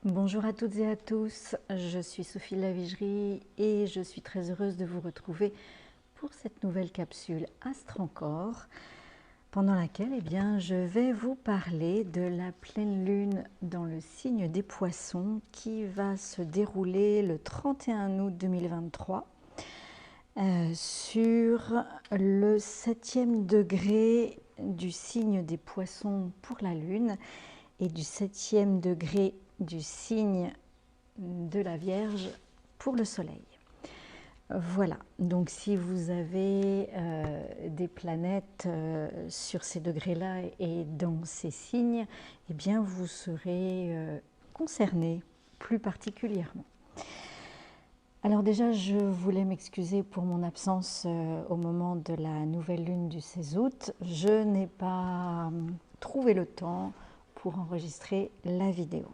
Bonjour à toutes et à tous, je suis Sophie de la Vigerie et je suis très heureuse de vous retrouver pour cette nouvelle capsule Astre encore, pendant laquelle je vais vous parler de la pleine lune dans le signe des Poissons qui va se dérouler le 31 août 2023 sur le 7e degré du signe des Poissons pour la lune et du 7e degré du signe de la Vierge pour le soleil. Voilà, donc si vous avez des planètes sur ces degrés-là et dans ces signes, eh bien vous serez concernés plus particulièrement. Alors déjà, je voulais m'excuser pour mon absence au moment de la nouvelle lune du 16 août. Je n'ai pas trouvé le temps pour enregistrer la vidéo.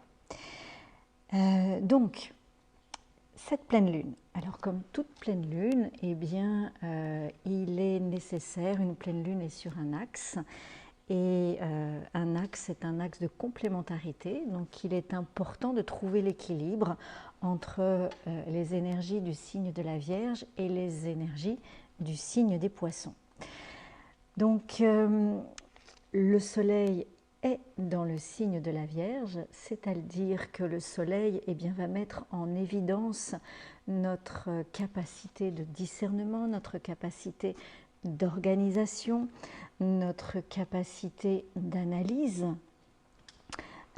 Donc, cette pleine lune, alors comme toute pleine lune, il est nécessaire, une pleine lune est sur un axe, et un axe est un axe de complémentarité, donc il est important de trouver l'équilibre entre les énergies du signe de la Vierge et les énergies du signe des Poissons. Donc, le soleil est dans le signe de la Vierge, c'est-à-dire que le soleil va mettre en évidence notre capacité de discernement, notre capacité d'organisation, notre capacité d'analyse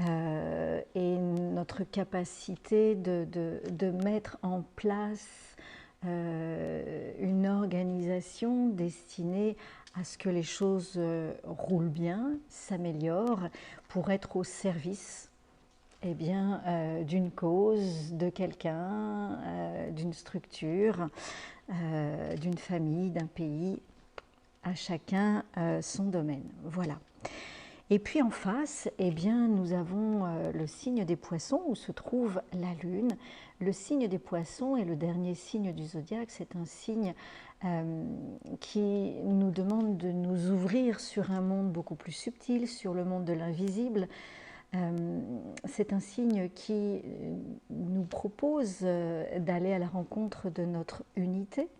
et notre capacité de mettre en place une organisation destinée à ce que les choses roulent bien, s'améliorent pour être au service d'une cause, de quelqu'un, d'une structure, d'une famille, d'un pays, à chacun son domaine. Voilà. Et puis en face, nous avons le signe des Poissons où se trouve la Lune. Le signe des Poissons est le dernier signe du zodiaque. C'est un signe qui nous demande de nous ouvrir sur un monde beaucoup plus subtil, sur le monde de l'invisible. C'est un signe qui nous propose d'aller à la rencontre de notre unité,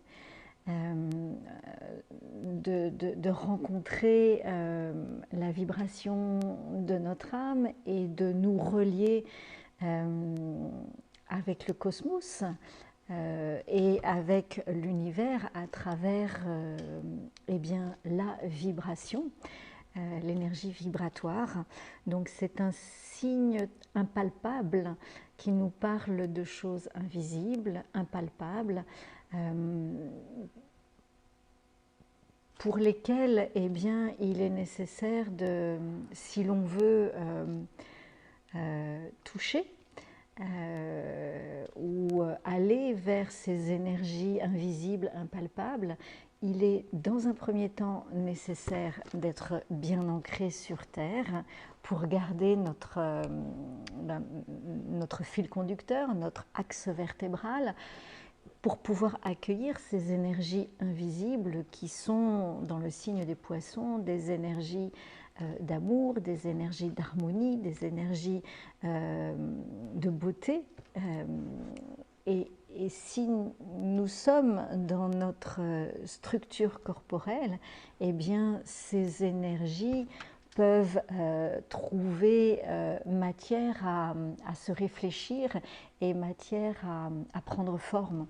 de rencontrer la vibration de notre âme et de nous relier avec le cosmos et avec l'univers à travers la vibration, l'énergie vibratoire. Donc c'est un signe impalpable qui nous parle de choses invisibles, impalpables, pour lesquelles il est nécessaire de, si l'on veut toucher ou aller vers ces énergies invisibles, impalpables, il est dans un premier temps nécessaire d'être bien ancré sur Terre pour garder notre fil conducteur, notre axe vertébral, pour pouvoir accueillir ces énergies invisibles qui sont dans le signe des Poissons, des énergies d'amour, des énergies d'harmonie, des énergies de beauté. Et si nous sommes dans notre structure corporelle, ces énergies peuvent trouver matière à se réfléchir et matière à prendre forme,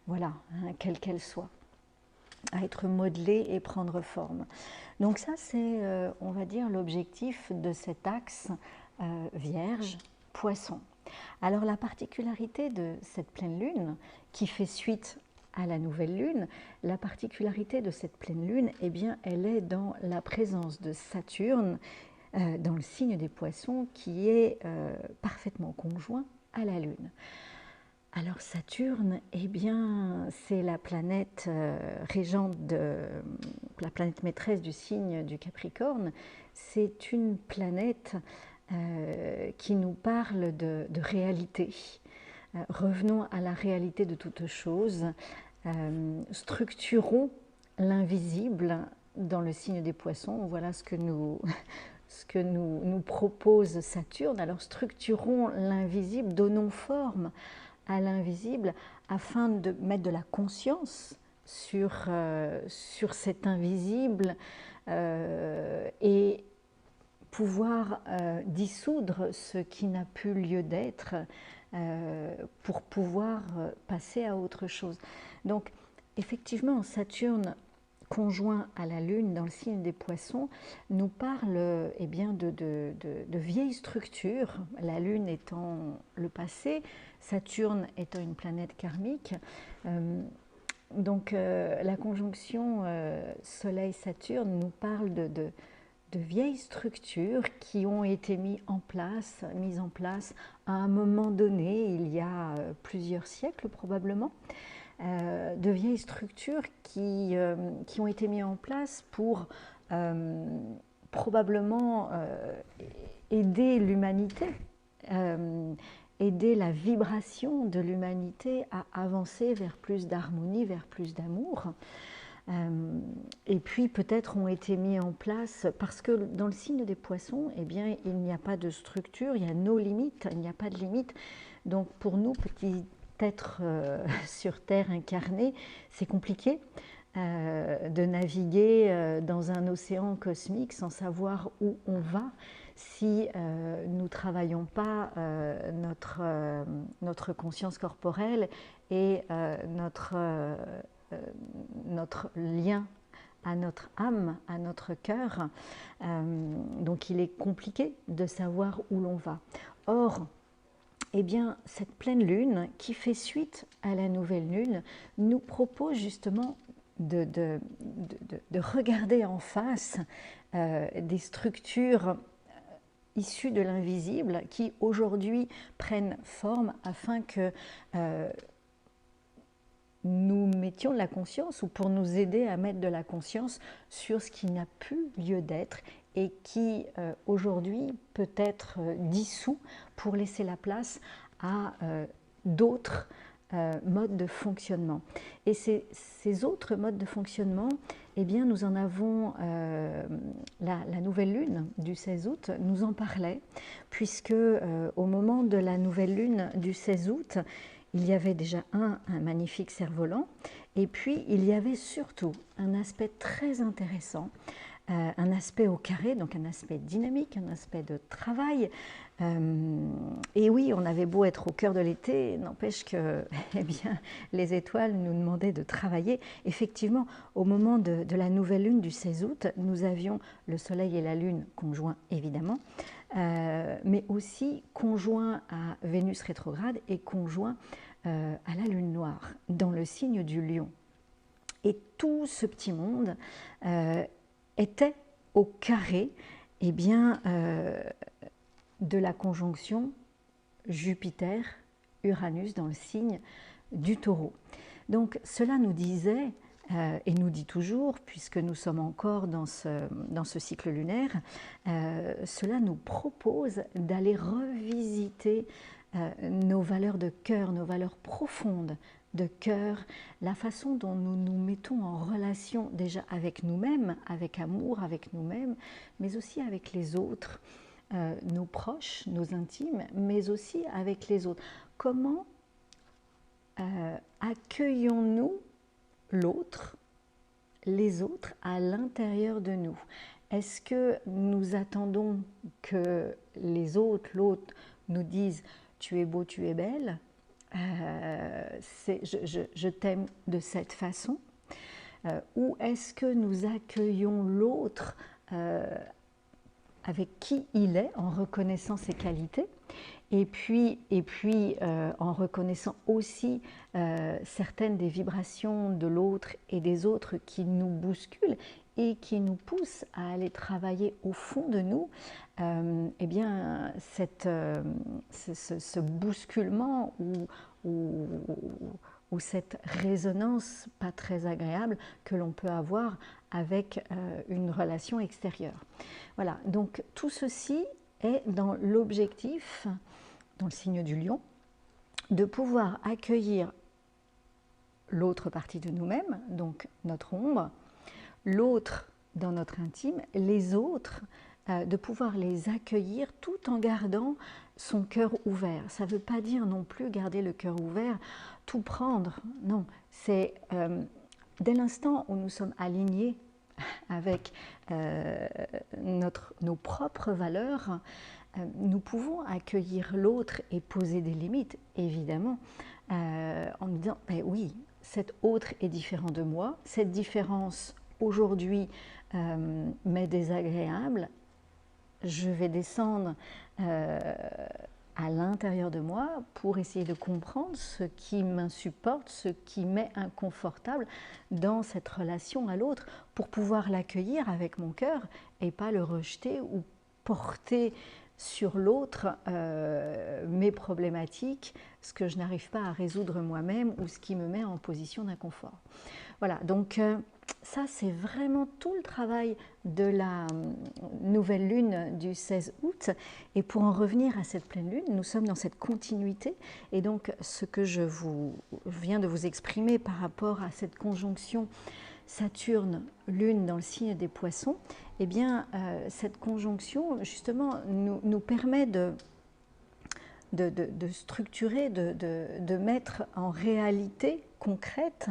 voilà, quelle qu'elle soit, à être modelée et prendre forme. Donc ça, c'est, on va dire, l'objectif de cet axe Vierge-Poisson. Alors la particularité de cette pleine lune, qui fait suite à la nouvelle lune, la particularité de cette pleine lune, elle est dans la présence de Saturne dans le signe des Poissons, qui est parfaitement conjoint à la lune. Alors Saturne, c'est la planète régente, la planète maîtresse du signe du Capricorne. C'est une planète qui nous parle de réalité. Revenons à la réalité de toute chose. Structurons l'invisible dans le signe des Poissons. Voilà ce que nous ce que nous propose Saturne. Alors structurons l'invisible, donnons forme à l'invisible afin de mettre de la conscience sur cet invisible et pouvoir dissoudre ce qui n'a plus lieu d'être pour pouvoir passer à autre chose. Donc effectivement, Saturne conjoint à la Lune dans le signe des Poissons nous parle eh bien, de vieilles structures, la Lune étant le passé, Saturne étant une planète karmique. Donc la conjonction Soleil-Saturne nous parle de vieilles structures qui ont été mises en place à un moment donné, il y a plusieurs siècles probablement, de vieilles structures qui ont été mises en place pour probablement aider l'humanité, aider la vibration de l'humanité à avancer vers plus d'harmonie, vers plus d'amour. Et puis peut-être ont été mis en place, parce que dans le signe des Poissons, eh bien, il n'y a pas de structure, il y a nos limites, il n'y a pas de limite. Donc pour nous, petits êtres sur Terre incarnés, c'est compliqué de naviguer dans un océan cosmique sans savoir où on va si nous ne travaillons pas notre conscience corporelle et notre lien à notre âme, à notre cœur. Donc il est compliqué de savoir où l'on va. Or, eh bien, cette pleine lune qui fait suite à la nouvelle lune nous propose justement de regarder en face des structures issues de l'invisible qui aujourd'hui prennent forme afin que nous mettions de la conscience, ou pour nous aider à mettre de la conscience sur ce qui n'a plus lieu d'être et qui aujourd'hui peut être dissous pour laisser la place à d'autres modes de fonctionnement. Et ces autres modes de fonctionnement, eh bien, nous en avons, la nouvelle lune du 16 août nous en parlait, puisque au moment de la nouvelle lune du 16 août, il y avait déjà un magnifique cerf-volant, et puis il y avait surtout un aspect très intéressant, un aspect au carré, donc un aspect dynamique, un aspect de travail. Et oui, on avait beau être au cœur de l'été, n'empêche que eh bien, les étoiles nous demandaient de travailler. Effectivement, au moment de la nouvelle lune du 16 août, nous avions le soleil et la lune conjoints évidemment, mais aussi conjoints à Vénus rétrograde et conjoints à la lune noire dans le signe du lion. Et tout ce petit monde était au carré eh bien, de la conjonction Jupiter-Uranus dans le signe du Taureau. Donc cela nous disait, et nous dit toujours, puisque nous sommes encore dans ce cycle lunaire, cela nous propose d'aller revisiter nos valeurs de cœur, nos valeurs profondes de cœur, la façon dont nous nous mettons en relation déjà avec nous-mêmes, avec amour, avec nous-mêmes, mais aussi avec les autres, nos proches, nos intimes, mais aussi avec les autres. Comment accueillons-nous l'autre, les autres à l'intérieur de nous? Est-ce que nous attendons que les autres, l'autre, nous disent « tu es beau, tu es belle », je t'aime de cette façon, ou est-ce que nous accueillons l'autre avec qui il est en reconnaissant ses qualités et puis en reconnaissant aussi certaines des vibrations de l'autre et des autres qui nous bousculent et qui nous poussent à aller travailler au fond de nous, eh bien, ce bousculement ou cette résonance pas très agréable que l'on peut avoir avec une relation extérieure. Voilà, donc tout ceci est dans l'objectif, dans le signe du lion, de pouvoir accueillir l'autre partie de nous-mêmes, donc notre ombre, l'autre dans notre intime, les autres de pouvoir les accueillir tout en gardant son cœur ouvert. Ça ne veut pas dire non plus garder le cœur ouvert, tout prendre. Non, c'est dès l'instant où nous sommes alignés avec nos propres valeurs, nous pouvons accueillir l'autre et poser des limites, évidemment, en nous disant, ben oui, cet autre est différent de moi, cette différence aujourd'hui m'est désagréable, je vais descendre à l'intérieur de moi pour essayer de comprendre ce qui m'insupporte, ce qui m'est inconfortable dans cette relation à l'autre, pour pouvoir l'accueillir avec mon cœur et pas le rejeter ou porter sur l'autre mes problématiques, ce que je n'arrive pas à résoudre moi-même ou ce qui me met en position d'inconfort. Voilà, donc ça c'est vraiment tout le travail de la nouvelle lune du 16 août. Et pour en revenir à cette pleine lune, nous sommes dans cette continuité. Et donc ce que je viens de vous exprimer par rapport à cette conjonction Saturne-Lune dans le signe des Poissons, eh bien cette conjonction justement nous permet de structurer, de mettre en réalité concrète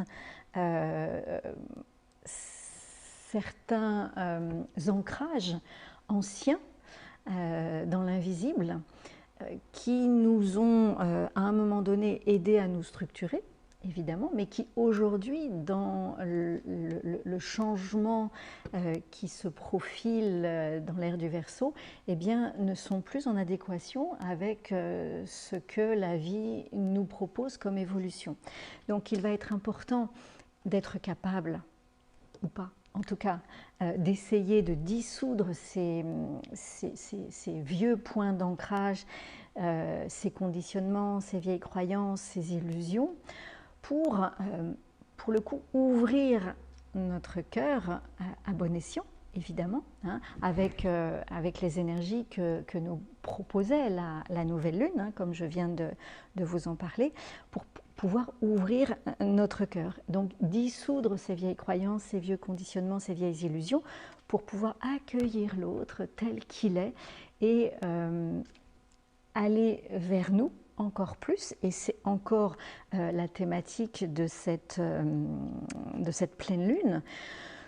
certains ancrages anciens dans l'invisible qui nous ont à un moment donné aidés à nous structurer, évidemment, mais qui aujourd'hui, dans le changement qui se profile dans l'ère du Verseau, eh bien, ne sont plus en adéquation avec ce que la vie nous propose comme évolution. Donc il va être important d'être capable, ou pas, en tout cas, d'essayer de dissoudre ces vieux points d'ancrage, ces conditionnements, ces vieilles croyances, ces illusions, pour le coup, ouvrir notre cœur à bon escient, évidemment, hein, avec les énergies que nous proposait la nouvelle lune, hein, comme je viens de vous en parler, pour pouvoir ouvrir notre cœur. Donc dissoudre ces vieilles croyances, ces vieux conditionnements, ces vieilles illusions, pour pouvoir accueillir l'autre tel qu'il est et aller vers nous encore plus. Et c'est encore la thématique de cette pleine lune,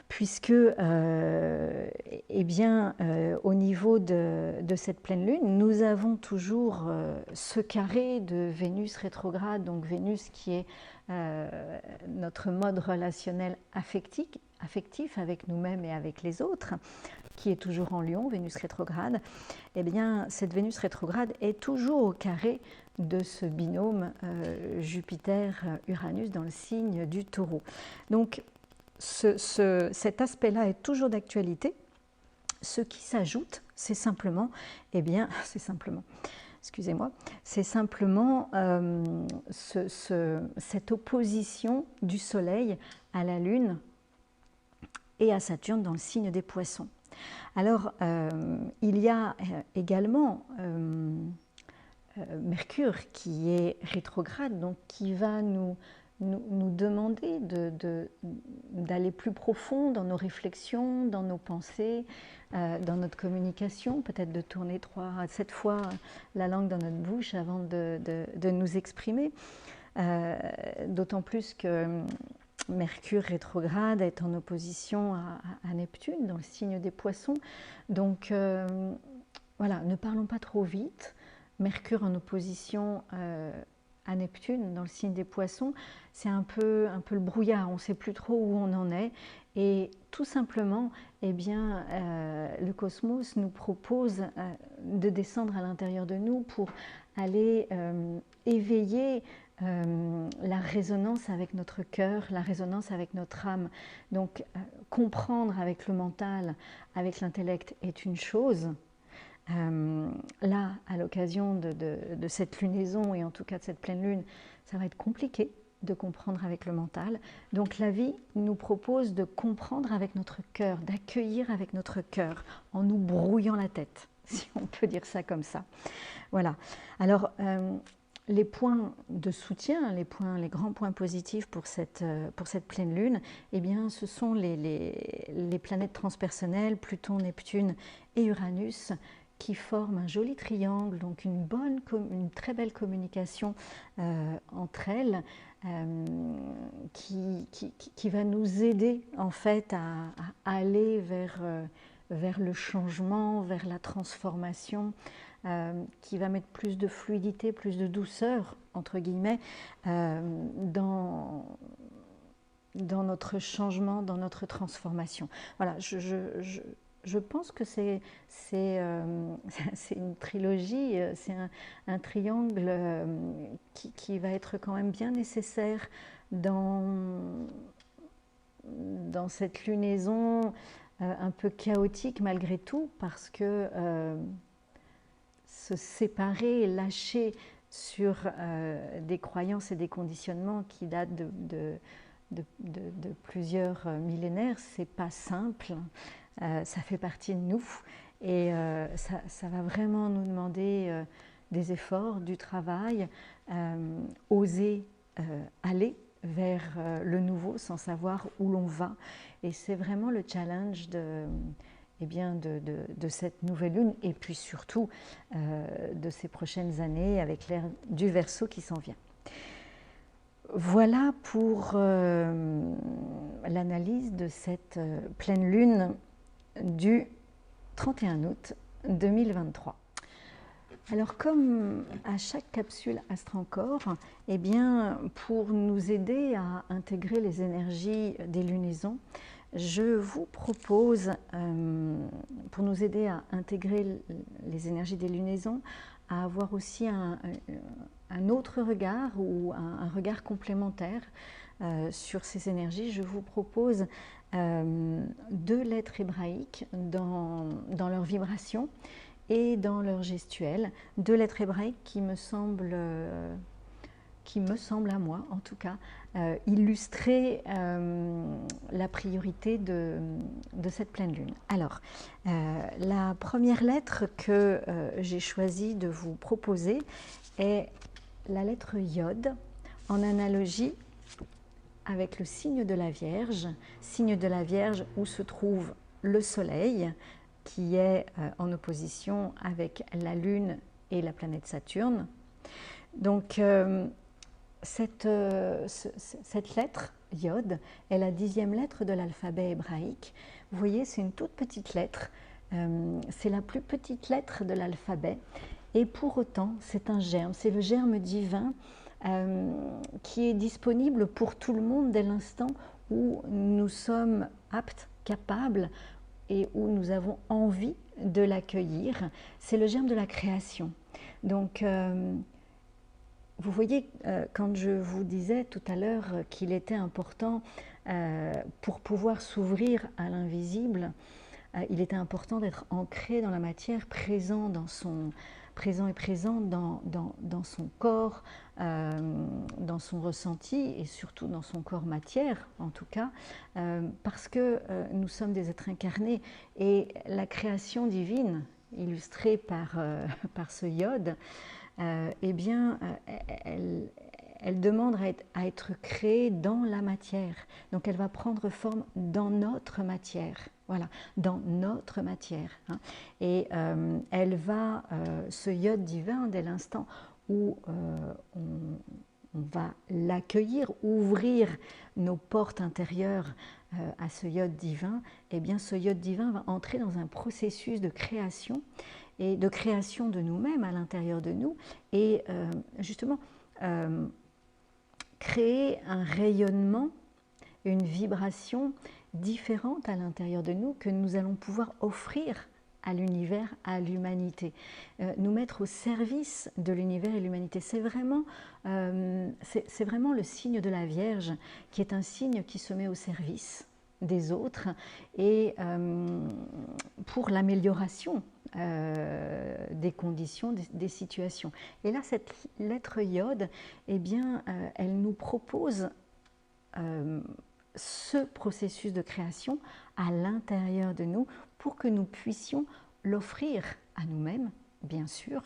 puisque eh bien, au niveau de cette pleine lune, nous avons toujours ce carré de Vénus rétrograde, donc Vénus qui est notre mode relationnel affectif avec nous-mêmes et avec les autres, qui est toujours en Lion, Vénus rétrograde. Eh bien, cette Vénus rétrograde est toujours au carré de ce binôme Jupiter-Uranus dans le signe du Taureau. Donc, cet aspect-là est toujours d'actualité. Ce qui s'ajoute, c'est simplement, eh bien, excusez-moi, c'est simplement cette opposition du Soleil à la Lune et à Saturne dans le signe des Poissons. Alors, il y a également Mercure qui est rétrograde, donc qui va nous demander d'aller plus profond dans nos réflexions, dans nos pensées, dans notre communication, peut-être de tourner 3 à 7 fois la langue dans notre bouche avant de nous exprimer. D'autant plus que Mercure rétrograde est en opposition à Neptune dans le signe des Poissons. Donc voilà, ne parlons pas trop vite. Mercure en opposition à Neptune dans le signe des Poissons, c'est un peu le brouillard, on ne sait plus trop où on en est. Et tout simplement, eh bien, le cosmos nous propose de descendre à l'intérieur de nous pour aller éveiller la résonance avec notre cœur, la résonance avec notre âme. Donc, comprendre avec le mental, avec l'intellect est une chose. Là, à l'occasion de cette lunaison et en tout cas de cette pleine lune, ça va être compliqué de comprendre avec le mental. Donc la vie nous propose de comprendre avec notre cœur, d'accueillir avec notre cœur, en nous brouillant la tête, si on peut dire ça comme ça. Voilà. Alors, les points de soutien, les grands points positifs pour cette pleine lune, eh bien, ce sont les planètes transpersonnelles, Pluton, Neptune et Uranus, qui forment un joli triangle, donc une très belle communication entre elles, qui va nous aider en fait à aller vers le changement, vers la transformation, qui va mettre plus de fluidité, plus de douceur, entre guillemets, dans notre changement, dans notre transformation. Voilà, je pense que c'est une trilogie, c'est un triangle qui va être quand même bien nécessaire dans cette lunaison un peu chaotique malgré tout, parce que se séparer, lâcher sur des croyances et des conditionnements qui datent de plusieurs millénaires, c'est pas simple. Ça fait partie de nous et ça va vraiment nous demander des efforts, du travail, oser aller vers le nouveau sans savoir où l'on va. Et c'est vraiment le challenge de cette nouvelle lune et puis surtout de ces prochaines années avec l'ère du Verseau qui s'en vient. Voilà pour l'analyse de cette pleine lune du 31 août 2023. Alors comme à chaque capsule Astro-Encore, eh bien, pour nous aider à intégrer les énergies des lunaisons, je vous propose, pour nous aider à intégrer les énergies des lunaisons, à avoir aussi un autre regard ou un regard complémentaire sur ces énergies, je vous propose 2 lettres hébraïques dans leur vibration et dans leur gestuelle, 2 lettres hébraïques qui me semblent à moi en tout cas illustrer la priorité de cette pleine lune. Alors, la première lettre que j'ai choisi de vous proposer est la lettre Yod, en analogie avec le signe de la Vierge où se trouve le Soleil, qui est en opposition avec la Lune et la planète Saturne. Donc, cette lettre, Yod, est la 10e lettre de l'alphabet hébraïque. Vous voyez, c'est une toute petite lettre, c'est la plus petite lettre de l'alphabet, et pour autant, c'est un germe, c'est le germe divin qui est disponible pour tout le monde dès l'instant où nous sommes aptes, capables et où nous avons envie de l'accueillir. C'est le germe de la création. Donc, vous voyez, quand je vous disais tout à l'heure qu'il était important pour pouvoir s'ouvrir à l'invisible, il était important d'être ancré dans la matière, présent dans son corps, dans son ressenti et surtout dans son corps matière en tout cas, parce que nous sommes des êtres incarnés et la création divine illustrée par ce Yod, eh bien, elle demande à être créée dans la matière. Donc elle va prendre forme dans notre matière. Voilà, dans notre matière. Hein. Et elle va, ce Yod divin, dès l'instant où on va l'accueillir, ouvrir nos portes intérieures à ce Yod divin, eh bien ce Yod divin va entrer dans un processus de création et de création de nous-mêmes à l'intérieur de nous et justement créer un rayonnement, une vibration différente à l'intérieur de nous que nous allons pouvoir offrir à l'univers, à l'humanité, nous mettre au service de l'univers et l'humanité. C'est vraiment le signe de la Vierge qui est un signe qui se met au service des autres et pour l'amélioration des conditions, des situations. Et là, cette lettre Yod, eh bien, elle nous propose ce processus de création à l'intérieur de nous pour que nous puissions l'offrir à nous-mêmes, bien sûr,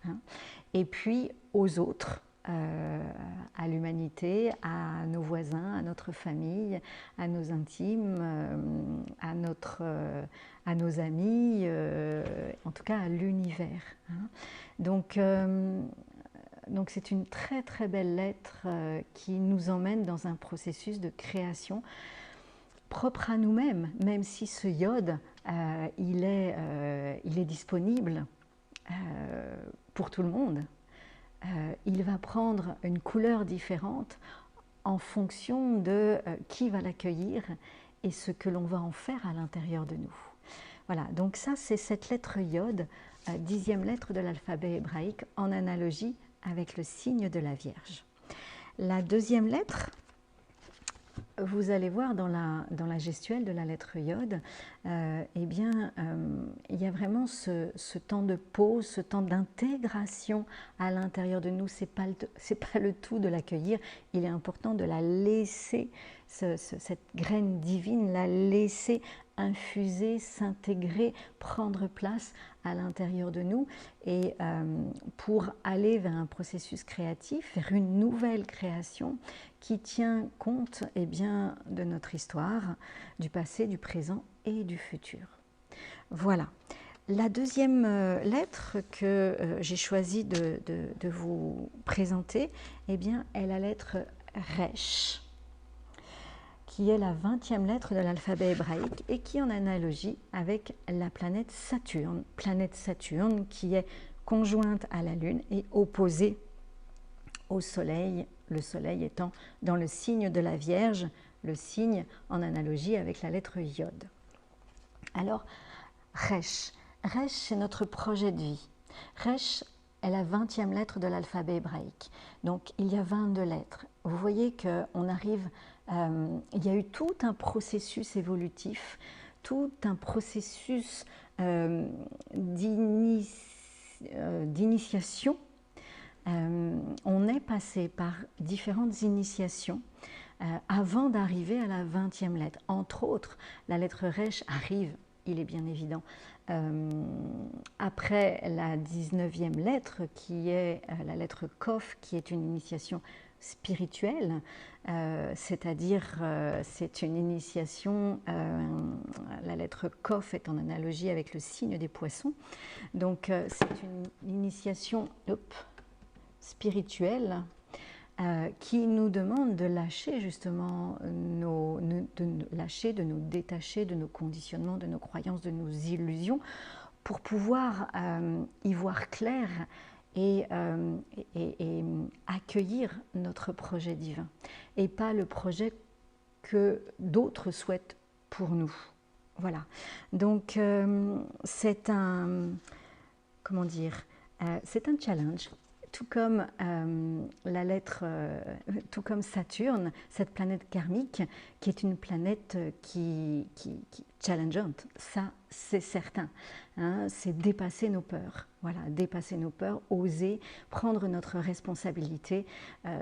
hein, et puis aux autres, à l'humanité, à nos voisins, à notre famille, à nos intimes, à nos amis, en tout cas à l'univers. Hein. Donc c'est une très très belle lettre qui nous emmène dans un processus de création propre à nous-mêmes, même si ce iode, il est disponible pour tout le monde. Il va prendre une couleur différente en fonction de qui va l'accueillir et ce que l'on va en faire à l'intérieur de nous. Voilà, donc ça c'est cette lettre iode, 10e lettre de l'alphabet hébraïque, en analogie avec le signe de la Vierge. La deuxième lettre, vous allez voir dans la gestuelle de la lettre iode, il y a vraiment ce temps de pause, ce temps d'intégration à l'intérieur de nous. C'est pas le tout de l'accueillir, il est important de la laisser, cette graine divine, la laisser infuser, s'intégrer, prendre place à l'intérieur de nous et pour aller vers un processus créatif, vers une nouvelle création qui tient compte de notre histoire, du passé, du présent et du futur. Voilà. La deuxième lettre que j'ai choisi de vous présenter, est la lettre Resh, qui est la 20e lettre de l'alphabet hébraïque et qui est en analogie avec la planète Saturne qui est conjointe à la Lune et opposée au Soleil, le Soleil étant dans le signe de la Vierge, le signe en analogie avec la lettre Yod. Alors, Resh, c'est notre projet de vie. Resh est la 20e lettre de l'alphabet hébraïque. Donc, il y a 22 lettres. Vous voyez qu'on arrive, il y a eu tout un processus évolutif, tout un processus d'initiation. On est passé par différentes initiations avant d'arriver à la 20e lettre. Entre autres, la lettre Resh arrive, il est bien évident, après la 19e lettre qui est la lettre Kof, qui est une initiation spirituelle, c'est-à-dire c'est une initiation, la lettre Kof est en analogie avec le signe des poissons, donc c'est une initiation spirituelle qui nous demande de lâcher justement de nous détacher de nos conditionnements, de nos croyances, de nos illusions pour pouvoir y voir clair et accueillir notre projet divin et pas le projet que d'autres souhaitent pour nous. Voilà. Donc c'est un challenge. Tout comme tout comme Saturne, cette planète karmique, qui est une planète qui challengeante, ça c'est certain. Hein, c'est dépasser nos peurs. Voilà, dépasser nos peurs, oser prendre notre responsabilité,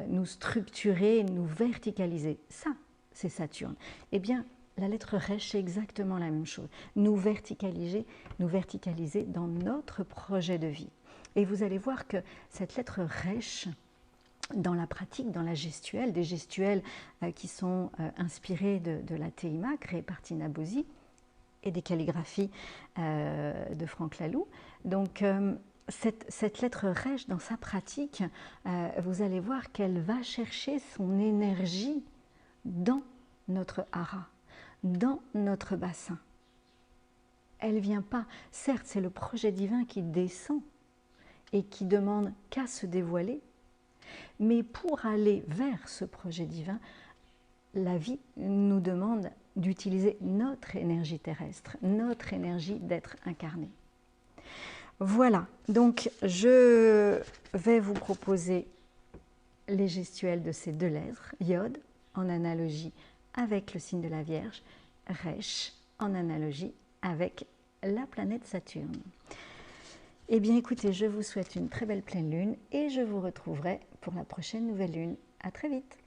nous structurer, nous verticaliser. Ça, c'est Saturne. Eh bien, la lettre Resh, c'est exactement la même chose. Nous verticaliser dans notre projet de vie. Et vous allez voir que cette lettre Resh, dans la pratique, dans la gestuelle, des gestuelles qui sont inspirées de la Teima, créée par Tina Bozzi, et des calligraphies de Franck Laloux. Donc, cette lettre Resh, dans sa pratique, vous allez voir qu'elle va chercher son énergie dans notre hara, dans notre bassin. Elle ne vient pas, certes, c'est le projet divin qui descend, et qui demande qu'à se dévoiler. Mais pour aller vers ce projet divin, la vie nous demande d'utiliser notre énergie terrestre, notre énergie d'être incarné. Voilà, donc je vais vous proposer les gestuels de ces deux lettres, Yod en analogie avec le signe de la Vierge, Resh en analogie avec la planète Saturne. Eh bien écoutez, je vous souhaite une très belle pleine lune et je vous retrouverai pour la prochaine nouvelle lune. À très vite.